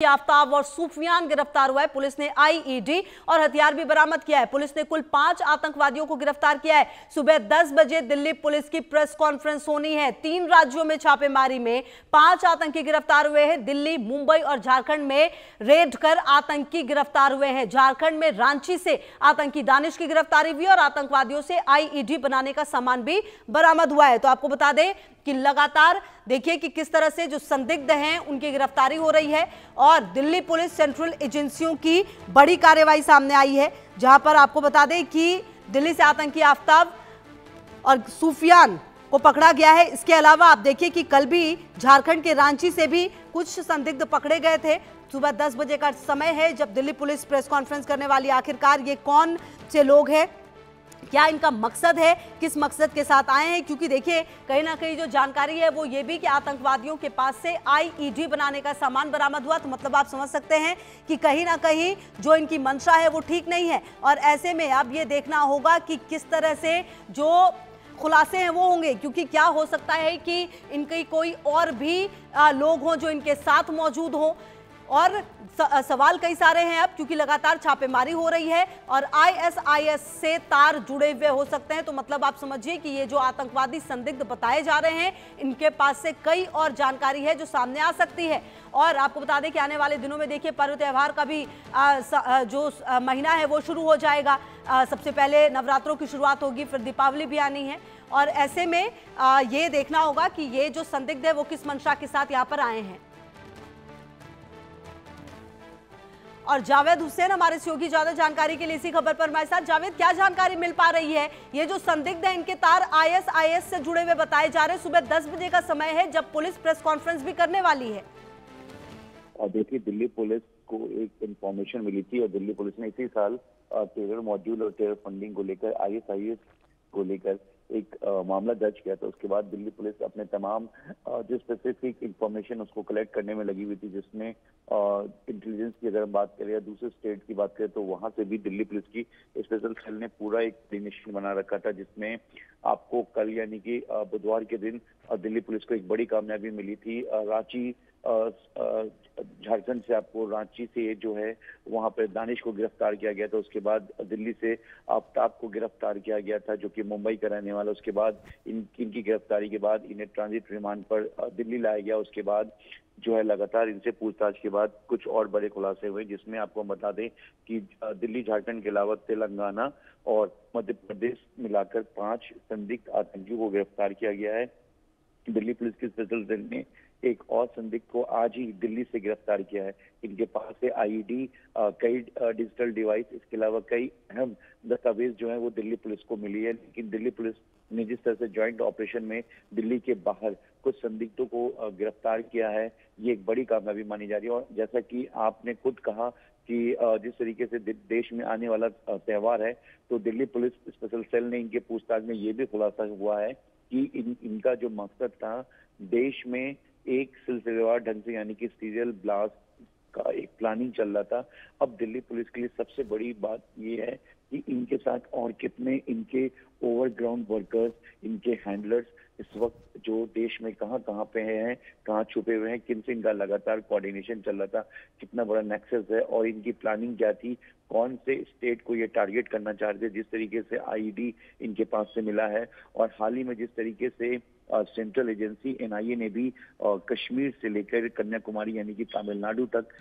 आफ्ताब और सूफियान गिरफ्तार हुआ है। पुलिस ने आईईडी और हथियार भी बरामद किया है। पुलिस ने कुल 5 आतंकवादियों को गिरफ्तार किया है। सुबह 10 बजे दिल्ली पुलिस की प्रेस कॉन्फ्रेंस होनी है। 3 राज्यों में छापेमारी में 5 आतंकी गिरफ्तार हुए हैं। दिल्ली, मुंबई और झारखंड में रेड कर आतंकी गिरफ्तार हुए हैं। झारखंड में रांची से आतंकी दानिश की गिरफ्तारी हुई और आतंकवादियों से आईईडी बनाने का सामान भी बरामद हुआ है। तो आपको बता दें कि लगातार देखिए कि किस तरह से जो संदिग्ध हैं उनकी गिरफ्तारी हो रही है और दिल्ली पुलिस सेंट्रल एजेंसियों की बड़ी कार्रवाई सामने आई है, जहां पर आपको बता दें कि दिल्ली से आतंकी आफ्ताब और सूफियान को पकड़ा गया है। इसके अलावा आप देखिए कि कल भी झारखंड के रांची से भी कुछ संदिग्ध पकड़े गए थे। सुबह 10 बजे का समय है जब दिल्ली पुलिस प्रेस कॉन्फ्रेंस करने वाली। आखिरकार ये कौन से लोग हैं, क्या इनका मकसद है, किस मकसद के साथ आए हैं? क्योंकि देखिए कहीं ना कहीं जो जानकारी है वो ये भी कि आतंकवादियों के पास से आईईडी बनाने का सामान बरामद हुआ। तो मतलब आप समझ सकते हैं कि कहीं ना कहीं जो इनकी मंशा है वो ठीक नहीं है। और ऐसे में अब ये देखना होगा कि किस तरह से जो खुलासे हैं वो होंगे, क्योंकि क्या हो सकता है कि इनके कोई और भी लोग हों जो इनके साथ मौजूद हों। और सवाल कई सारे हैं अब, क्योंकि लगातार छापेमारी हो रही है और आईएसआईएस से तार जुड़े हुए हो सकते हैं। तो मतलब आप समझिए कि ये जो आतंकवादी संदिग्ध बताए जा रहे हैं, इनके पास से कई और जानकारी है जो सामने आ सकती है। और आपको बता दें कि आने वाले दिनों में देखिए पर्व त्योहार का भी जो महीना है वो शुरू हो जाएगा। सबसे पहले नवरात्रों की शुरुआत होगी, फिर दीपावली भी आनी है। और ऐसे में ये देखना होगा कि ये जो संदिग्ध है वो किस मंशा के साथ यहाँ पर आए हैं। और जावेद हुसैन हमारे सहयोगी ज्यादा जानकारी के लिए इसी खबर पर हमारे साथ। जावेद, क्या जानकारी मिल पा रही है? ये जो संदिग्ध है इनके तार आईएसआईएस से जुड़े हुए बताए जा रहे हैं। सुबह 10 बजे का समय है जब पुलिस प्रेस कॉन्फ्रेंस भी करने वाली है। देखिए, दिल्ली पुलिस को एक इंफॉर्मेशन मिली थी और दिल्ली पुलिस ने इसी साल टेरर मॉड्यूल और टेरर फंडिंग को लेकर आईएसआईएस को लेकर एक मामला दर्ज किया था। उसके बाद दिल्ली पुलिस अपने तमाम जो स्पेसिफिक इंफॉर्मेशन उसको कलेक्ट करने में लगी हुई थी, जिसमें इंटेलिजेंस की अगर हम बात करें या दूसरे स्टेट की बात करें तो वहां से भी दिल्ली पुलिस की स्पेशल सेल ने पूरा एक कोऑर्डिनेशन बना रखा था, जिसमें आपको कल यानी कि बुधवार के दिन दिल्ली पुलिस को एक बड़ी कामयाबी मिली थी। रांची झारखंड से आपको रांची से जो है वहां पर दानिश को गिरफ्तार किया गया था। उसके बाद दिल्ली से आफ्ताब को गिरफ्तार किया गया था जो कि मुंबई का रहने वाला। उसके बाद इनकी गिरफ्तारी के बाद इन्हें ट्रांजिट रिमांड पर दिल्ली लाया गया। उसके बाद जो है लगातार इनसे पूछताछ के बाद कुछ और बड़े खुलासे हुए, जिसमें आपको बता दें कि दिल्ली झारखंड के अलावा तेलंगाना और मध्य प्रदेश मिलाकर 5 संदिग्ध आतंकियों को गिरफ्तार किया गया है। दिल्ली पुलिस की स्पेशल सेल ने एक और संदिग्ध को आज ही दिल्ली से गिरफ्तार किया है। इनके पास से आईईडी, कई डिजिटल डिवाइस, इसके अलावा कई अहम दस्तावेज जो है वो दिल्ली पुलिस को मिली है। लेकिन दिल्ली पुलिस ने जिस तरह से ज्वाइंट ऑपरेशन में दिल्ली के बाहर कुछ संदिग्धों को गिरफ्तार किया है, ये एक बड़ी कामयाबी मानी जा रही है। और जैसा कि आपने खुद कहा कि जिस तरीके से देश में आने वाला त्योहार है, तो दिल्ली पुलिस स्पेशल सेल ने इनके पूछताछ में ये भी खुलासा हुआ है कि इनका जो मकसद था, देश में एक सिलसिलेवार ढंग से यानी कि सीरियल ब्लास्ट का एक प्लानिंग चल रहा था। अब दिल्ली पुलिस के लिए सबसे बड़ी बात ये है कि इनके साथ और कितने इनके ओवरग्राउंड वर्कर्स, इनके हैंडलर्स इस वक्त जो देश में कहां कहां पे हैं, कहां छुपे हुए हैं, किनसे इनका लगातार कोऑर्डिनेशन चल रहा था, कितना बड़ा नेक्सस है और इनकी प्लानिंग क्या थी, कौन से स्टेट को ये टारगेट करना चाह रहे थे। जिस तरीके से आईईडी इनके पास से मिला है और हाल ही में जिस तरीके से सेंट्रल एजेंसी एनआईए ने भी कश्मीर से लेकर कन्याकुमारी यानी कि तमिलनाडु तक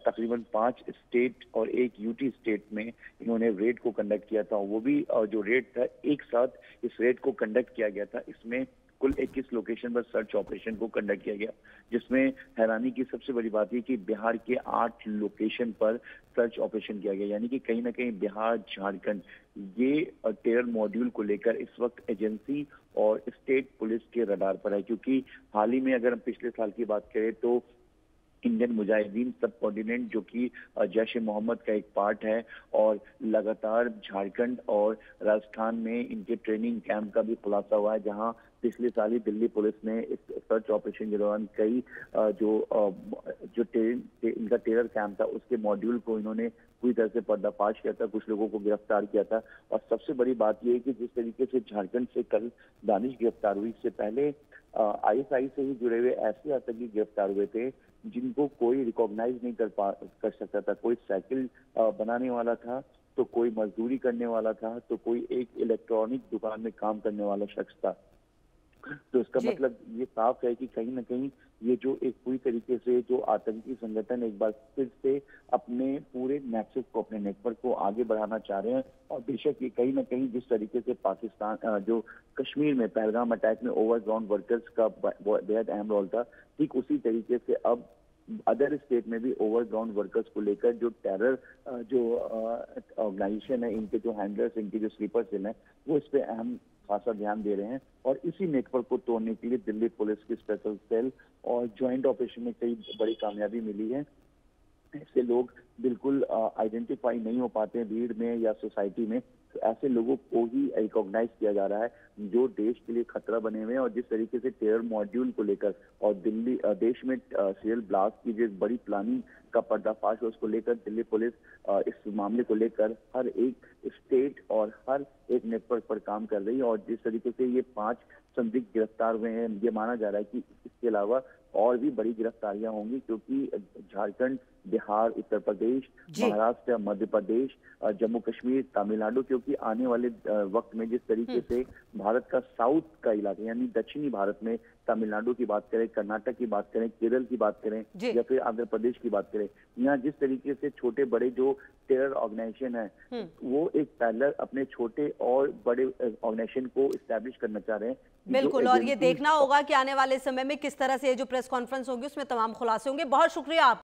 तकरीबन 5 स्टेट और एक यूटी स्टेट में इन्होंने रेड को कंडक्ट किया था। वो भी जो रेड था एक साथ इस रेड को कंडक्ट किया गया था। इसमें कुल 21 लोकेशन पर सर्च ऑपरेशन को कंडक्ट किया गया, जिसमें हैरानी की सबसे बड़ी बात है कि बिहार के 8 लोकेशन पर सर्च ऑपरेशन किया गया। यानी कि कहीं ना कहीं बिहार, झारखंड ये टेरर मॉड्यूल को लेकर इस वक्त एजेंसी और स्टेट पुलिस के रडार पर है। क्योंकि हाल ही में अगर हम पिछले साल की बात करें तो इंडियन मुजाहिदीन सब कॉर्डिनेट जो कि जैश ए मोहम्मद का एक पार्ट है, और लगातार झारखंड और राजस्थान में इनके ट्रेनिंग कैंप का भी खुलासा हुआ है, जहां पिछले साल ही दिल्ली पुलिस ने इस सर्च ऑपरेशन के दौरान कई इनका टेरर कैंप था उसके मॉड्यूल को इन्होंने पूरी तरह से पर्दाफाश किया था, कुछ लोगों को गिरफ्तार किया था। और सबसे बड़ी बात यह है कि जिस तरीके से झारखंड से कल दानिश गिरफ्तार हुई, इससे पहले आईएसआई से ही जुड़े हुए ऐसे आतंकी गिरफ्तार हुए थे जिनको कोई रिकॉग्नाइज नहीं कर सकता था। कोई साइकिल बनाने वाला था, तो कोई मजदूरी करने वाला था, तो कोई एक इलेक्ट्रॉनिक दुकान में काम करने वाला शख्स था। तो इसका मतलब ये साफ है कि कहीं ना कहीं ये जो एक पूरी तरीके से जो आतंकी संगठन एक बार फिर से अपने पूरे नेक्सस को, अपने नेटवर्क को आगे बढ़ाना चाह रहे हैं। और बेशक ये कहीं ना कहीं जिस तरीके से पाकिस्तान जो कश्मीर में पहलगाम अटैक में ओवरग्राउंड वर्कर्स का बेहद अहम रोल था, ठीक उसी तरीके से अब अदर स्टेट में भी ओवरग्राउंड वर्कर्स को लेकर जो टेरर जो ऑर्गेनाइजेशन है, इनके जो हैंडलर्स, इनके जो स्लीपर सेल हैं, वो इस पे अहम खासा ध्यान दे रहे हैं। और इसी नेटवर्क को तोड़ने के लिए दिल्ली पुलिस की स्पेशल सेल और ज्वाइंट ऑपरेशन में कई बड़ी कामयाबी मिली है। ऐसे लोग बिल्कुल आइडेंटिफाई नहीं हो पाते हैं भीड़ में या सोसाइटी में, तो ऐसे लोगों को ही रिकॉग्नाइज किया जा रहा है जो देश के लिए खतरा बने हुए हैं। और जिस तरीके से टेरर मॉड्यूल को लेकर और दिल्ली देश में सीरियल ब्लास्ट की जो बड़ी प्लानिंग का पर्दाफाश है, उसको लेकर दिल्ली पुलिस इस मामले को लेकर हर एक स्टेट और हर एक नेटवर्क पर काम कर रही है। और जिस तरीके से ये 5 संदिग्ध गिरफ्तार हुए हैं, ये माना जा रहा है कि इसके अलावा और भी बड़ी गिरफ्तारियां होंगी, क्योंकि झारखंड, बिहार, उत्तर प्रदेश, महाराष्ट्र, मध्य प्रदेश, जम्मू कश्मीर, तमिलनाडु, क्योंकि आने वाले वक्त में जिस तरीके से भारत का साउथ का इलाका यानी दक्षिणी भारत में तमिलनाडु की बात करें, कर्नाटक की बात करें, केरल की बात करें या फिर आंध्र प्रदेश की बात करें, यहाँ जिस तरीके से छोटे बड़े जो टेरर ऑर्गेनाइजेशन है वो एक पैरेलल अपने छोटे और बड़े ऑर्गेनाइजेशन को इस्टेब्लिश करना चाह रहे हैं। बिल्कुल, और ये देखना होगा कि आने वाले समय में किस तरह से ये जो प्रेस कॉन्फ्रेंस होगी उसमें तमाम खुलासे होंगे। बहुत शुक्रिया आप